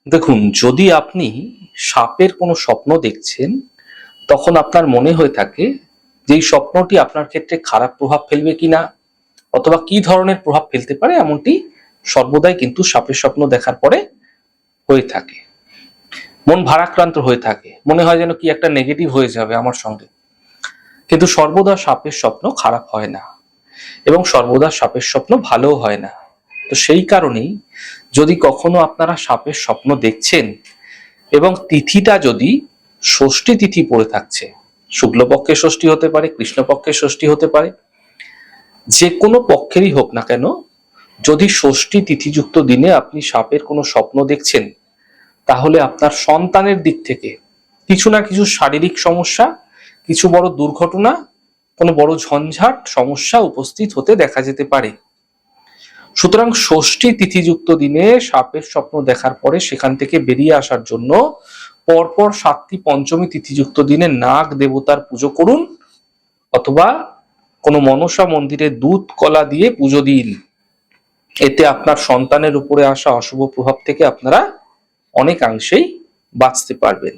দেখুন, যদি আপনি সাপের কোনো স্বপ্ন দেখছেন, তখন আপনার মনে হয়ে থাকে যে এই স্বপ্নটি আপনার ক্ষেত্রে খারাপ প্রভাব ফেলবে কিনা অথবা কি ধরনের প্রভাব ফেলতে পারে, এমনটি সর্বদাই কিন্তু সাপের স্বপ্ন দেখার পরে হয়ে থাকে। মন ভারাক্রান্ত হয়ে থাকে, মনে হয় যেন কি একটা নেগেটিভ হয়ে যাবে আমার সঙ্গে। কিন্তু সর্বদা সাপের স্বপ্ন খারাপ হয় না এবং সর্বদা সাপের স্বপ্ন ভালোও হয় না। তো সেই কারণেই যদি কখনো আপনারা সাপের স্বপ্ন দেখছেন এবং তিথিটা যদি ষষ্ঠী তিথি পড়ে থাকছে, শুক্লপক্ষে ষষ্ঠী হতে পারে, কৃষ্ণপক্ষে ষষ্ঠী হতে পারে, যে কোনো পক্ষেরই হোক না কেন, যদি ষষ্ঠী তিথিযুক্ত দিনে আপনি সাপের কোনো স্বপ্ন দেখছেন, তাহলে আপনার সন্তানের দিক থেকে কিছু না কিছু শারীরিক সমস্যা, কিছু বড় দুর্ঘটনা, কোনো বড় ঝঞ্ঝাট সমস্যা উপস্থিত হতে দেখা যেতে পারে। সুতরাং ষষ্ঠী তিথিযুক্ত দিনে সাপের স্বপ্ন দেখার পরে সেখান থেকে বেরিয়ে আসার জন্য পরপর 7টি পঞ্চমী তিথিযুক্ত দিনে নাগ দেবতার পুজো করুন, অথবা কোনো মনসা মন্দিরে দুধ কলা দিয়ে পুজো দিন। এতে আপনার সন্তানের উপরে আসা অশুভ প্রভাব থেকে আপনারা অনেকাংশেই বাঁচতে পারবেন।